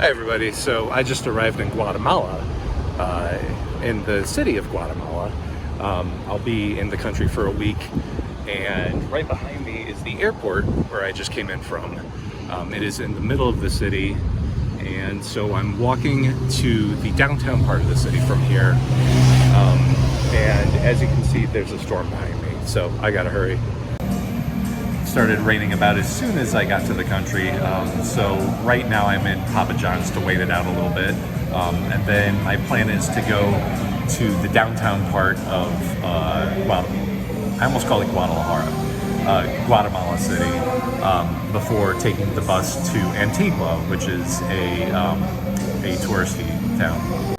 Hi everybody, so I just arrived in Guatemala, in the city of Guatemala. I'll be in the country for a week, and right behind me is the airport where I just came in from. It is in the middle of the city, and so I'm walking to the downtown part of the city from here. And as you can see, there's a storm behind me, so I gotta hurry. Started raining about as soon as I got to the country, so right now I'm in Papa John's to wait it out a little bit, and then my plan is to go to the downtown part of, well, I almost call it Guadalajara, Guatemala City, before taking the bus to Antigua, which is a touristy town.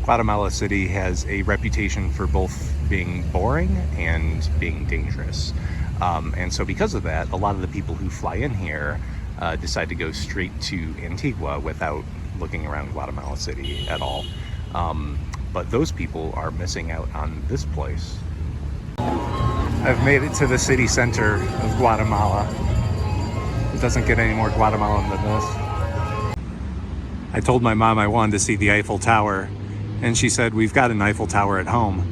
Guatemala City has a reputation for both being boring and being dangerous. And so because of that, a lot of the people who fly in here decide to go straight to Antigua without looking around Guatemala City at all. But those people are missing out on this place. I've made it to the city center of Guatemala. It doesn't get any more Guatemalan than this. I told my mom I wanted to see the Eiffel Tower, and she said, "We've got an Eiffel Tower at home."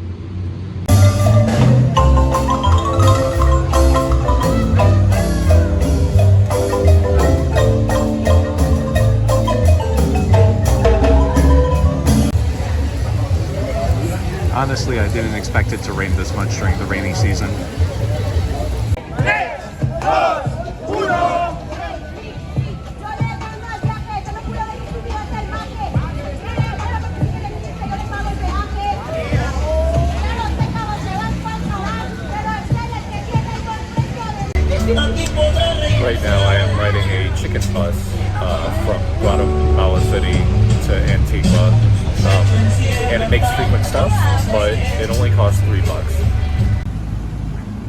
Honestly, I didn't expect it to rain this much during the rainy season. Right now I am riding a chicken bus from Guatemala City to Antigua, and it makes frequent stops, but it only costs $3.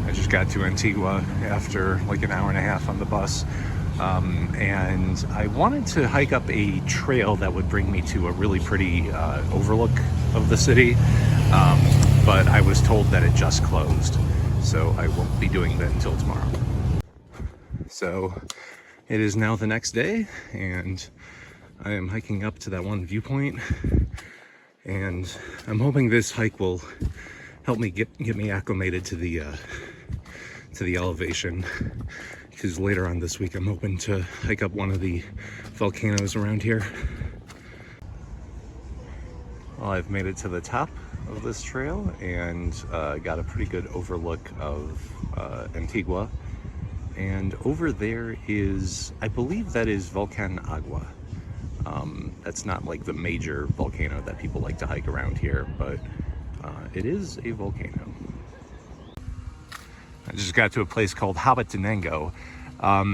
I just got to Antigua after like an hour and a half on the bus, and I wanted to hike up a trail that would bring me to a really pretty overlook of the city, but I was told that it just closed, so I won't be doing that until tomorrow. So it is now the next day, and I am hiking up to that one viewpoint, and I'm hoping this hike will help me get me acclimated to the elevation, because later on this week I'm hoping to hike up one of the volcanoes around here. Well, I've made it to the top of this trail and got a pretty good overlook of Antigua. And over there is, I believe that is Volcano. That's not like the major volcano that people like to hike around here, but it is a volcano. I just got to a place called Atitlan.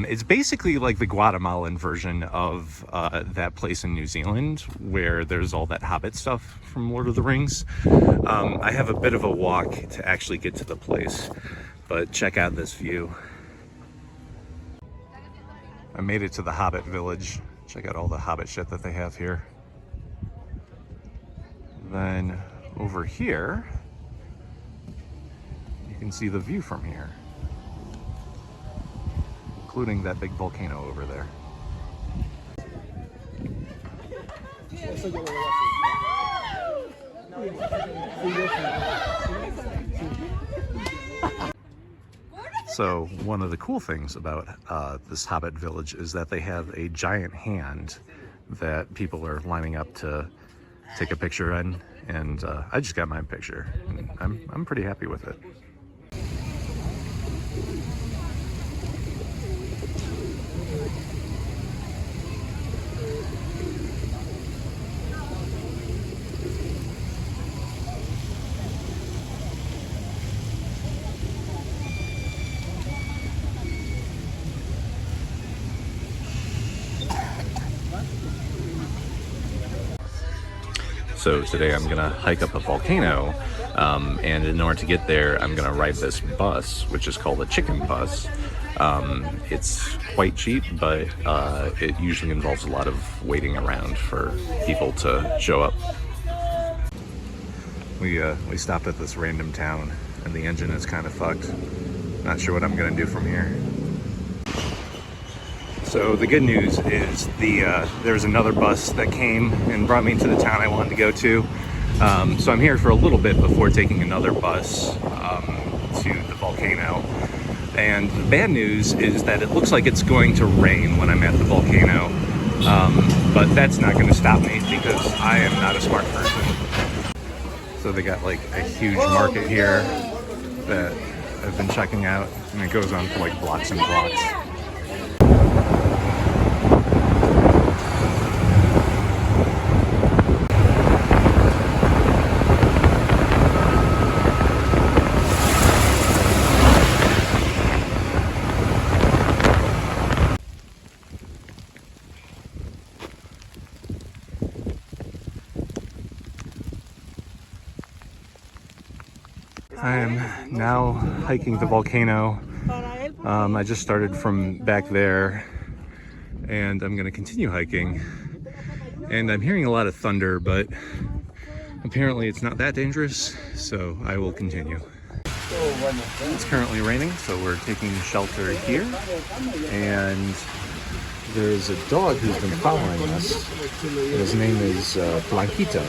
It's basically like the Guatemalan version of that place in New Zealand where there's all that Hobbit stuff from Lord of the Rings. I have a bit of a walk to actually get to the place, but check out this view. I made it to the Hobbit village. Check out all the Hobbit shit that they have here. Then over here, you can see the view from here, including that big volcano over there. So one of the cool things about this Hobbit village is that they have a giant hand that people are lining up to take a picture in, and I just got my picture, and I'm pretty happy with it. So today I'm gonna hike up a volcano, and in order to get there, I'm gonna ride this bus, which is called a chicken bus. It's quite cheap, but it usually involves a lot of waiting around for people to show up. We stopped at this random town, and the engine is kind of fucked. Not sure what I'm gonna do from here. So the good news is there was another bus that came and brought me to the town I wanted to go to. So I'm here for a little bit before taking another bus to the volcano. And the bad news is that it looks like it's going to rain when I'm at the volcano. But that's not going to stop me because I am not a smart person. So they got like a huge market here that I've been checking out, and it goes on for like blocks and blocks. I am now hiking the volcano. I just started from back there and I'm gonna continue hiking. And I'm hearing a lot of thunder, but apparently it's not that dangerous, so I will continue. It's currently raining, so we're taking shelter here. And there's a dog who's been following us. His name is Blanquito.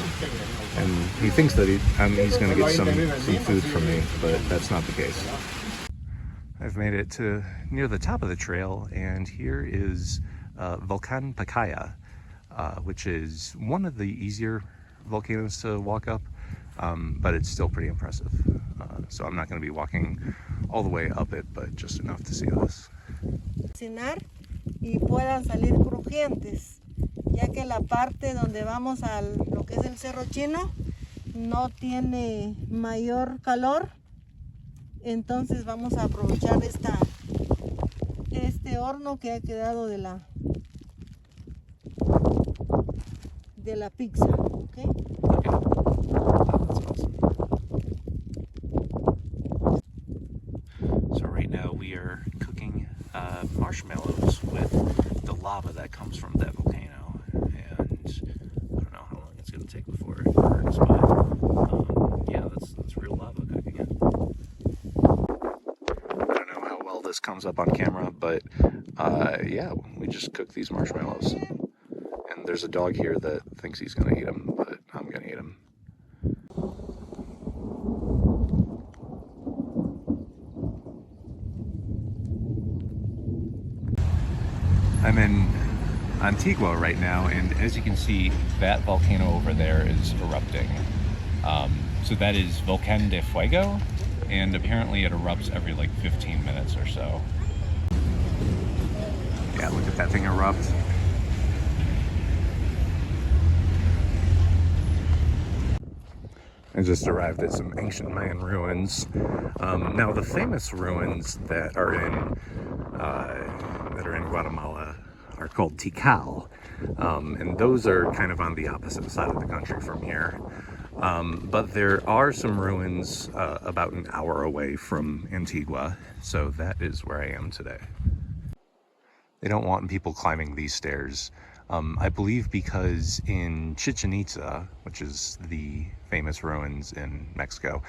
And he thinks that he's going to get some food from me, but that's not the case. I've made it to near the top of the trail, and here is Volcán Pacaya, which is one of the easier volcanoes to walk up, but it's still pretty impressive. So I'm not going to be walking all the way up it, but just enough to see this. Y puedan salir crujientes, ya que la parte donde vamos a lo que es el Cerro Chino no tiene mayor calor, entonces vamos a aprovechar este horno que ha quedado de la pizza, ¿okay? So right now we are cooking marshmallows with the lava that comes from that volcano, and I don't know how long it's going to take before it burns, but yeah, that's real lava cooking it. I don't know how well this comes up on camera, but yeah, we just cooked these marshmallows, and there's a dog here that thinks he's going to eat them, but I'm going to eat them. I'm in Antigua right now, and as you can see, that volcano over there is erupting. So that is Volcán de Fuego, and apparently it erupts every like 15 minutes or so. Yeah, look at that thing erupt. I just arrived at some ancient Mayan ruins. Now the famous ruins that are in Guatemala are called Tikal, and those are kind of on the opposite side of the country from here. But there are some ruins about an hour away from Antigua, so that is where I am today. They don't want people climbing these stairs, I believe because in Chichen Itza, which is the famous ruins in Mexico,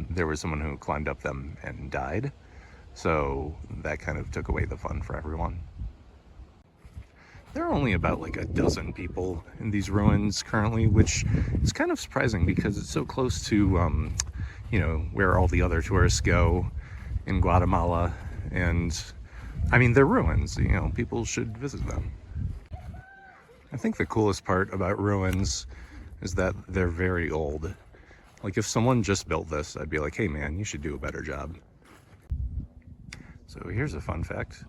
there was someone who climbed up them and died. So that kind of took away the fun for everyone. There are only about like a dozen people in these ruins currently, which is kind of surprising because it's so close to, you know, where all the other tourists go in Guatemala. And I mean, they're ruins, you know, people should visit them. I think the coolest part about ruins is that they're very old. Like if someone just built this, I'd be like, hey man, you should do a better job. So here's a fun fact.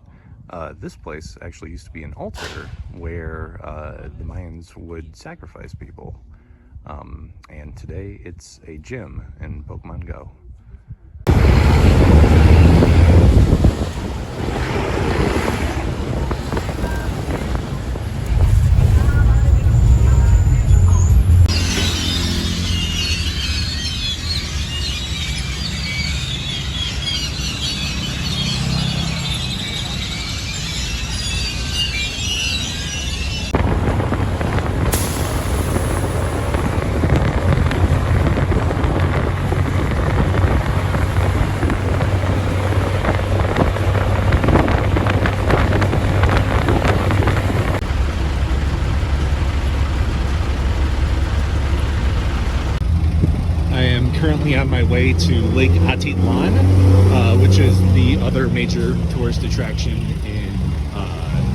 This place actually used to be an altar where the Mayans would sacrifice people. And today it's a gym in Pokemon Go. currently on my way to Lake Atitlan, which is the other major tourist attraction in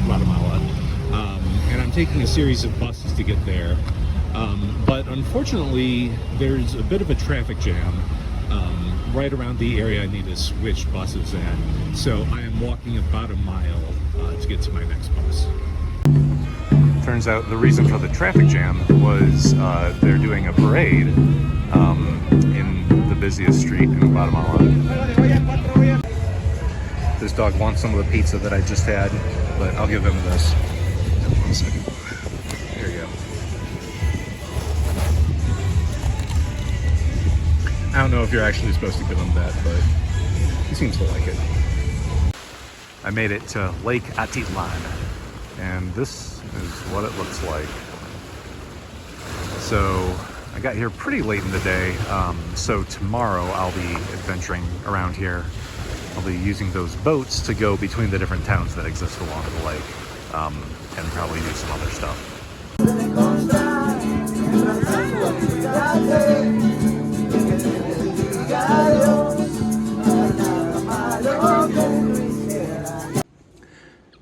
Guatemala. And I'm taking a series of buses to get there. But unfortunately, there's a bit of a traffic jam right around the area I need to switch buses at. So I am walking about a mile to get to my next bus. Turns out the reason for the traffic jam was they're doing a parade in the busiest street in Guatemala. This dog wants some of the pizza that I just had, but I'll give him this. 1 second. There you go. I don't know if you're actually supposed to give him that, but he seems to like it. I made it to Lake Atitlan, and this is what it looks like. So I got here pretty late in the day, so tomorrow I'll be adventuring around here. I'll be using those boats to go between the different towns that exist along the lake, and probably do some other stuff.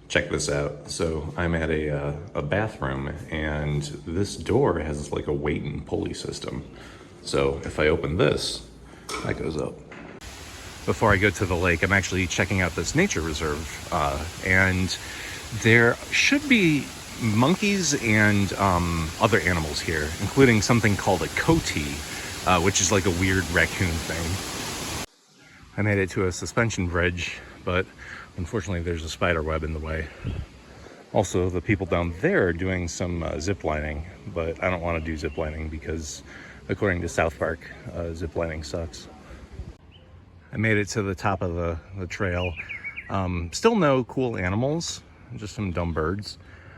Check this out. So I'm at a bathroom, and this door has like a weight and pulley system. So if I open this, that goes up. Before I go to the lake, I'm actually checking out this nature reserve, and there should be monkeys and other animals here, including something called a coati, which is like a weird raccoon thing. I made it to a suspension bridge, but unfortunately there's a spider web in the way. Also, the people down there are doing some zip lining, but I don't want to do zip lining because according to South Park, zip lining sucks. I made it to the top of the trail. Still no cool animals, just some dumb birds.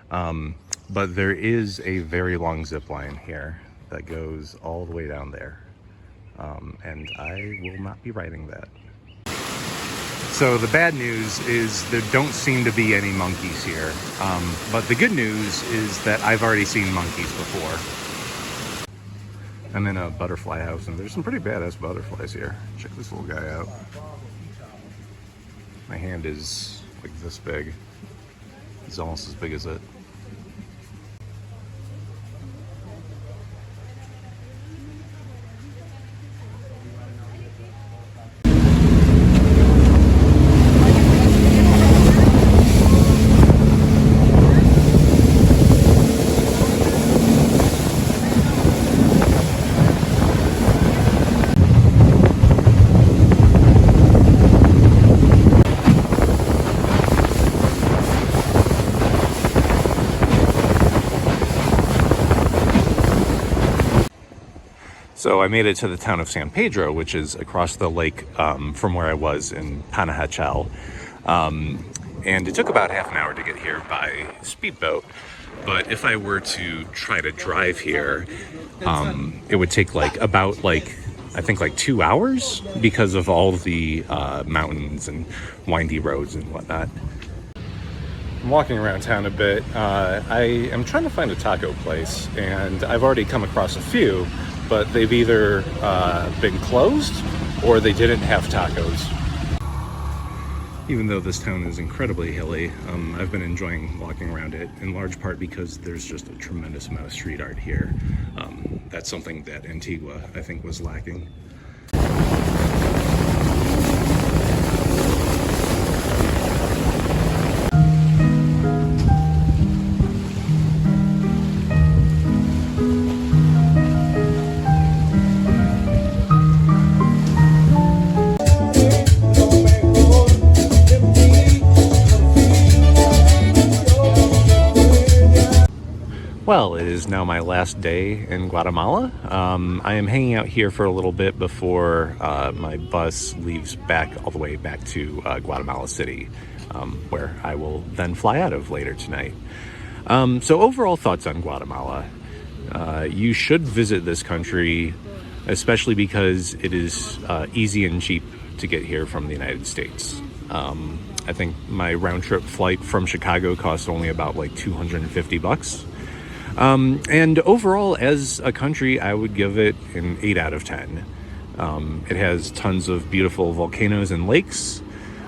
But there is a very long zip line here that goes all the way down there. And I will not be riding that. So the bad news is there don't seem to be any monkeys here. But the good news is that I've already seen monkeys before. I'm in a butterfly house, and there's some pretty badass butterflies here. Check this little guy out. My hand is like this big. It's almost as big as it. So I made it to the town of San Pedro, which is across the lake from where I was in Panajachel. And it took about half an hour to get here by speedboat. But if I were to try to drive here, it would take I think like 2 hours because of all the mountains and windy roads and whatnot. I'm walking around town a bit. I am trying to find a taco place, and I've already come across a few, but they've either been closed or they didn't have tacos. Even though this town is incredibly hilly, I've been enjoying walking around it, in large part because there's just a tremendous amount of street art here. That's something that Antigua, I think, was lacking. Well, it is now my last day in Guatemala. I am hanging out here for a little bit before my bus leaves all the way back to Guatemala City, where I will then fly out of later tonight. So overall thoughts on Guatemala. You should visit this country, especially because it is easy and cheap to get here from the United States. I think my round trip flight from Chicago cost only about like $250. And overall, as a country, I would give it an 8 out of 10. It has tons of beautiful volcanoes and lakes,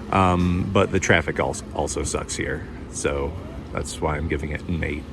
but the traffic also sucks here. So that's why I'm giving it an 8.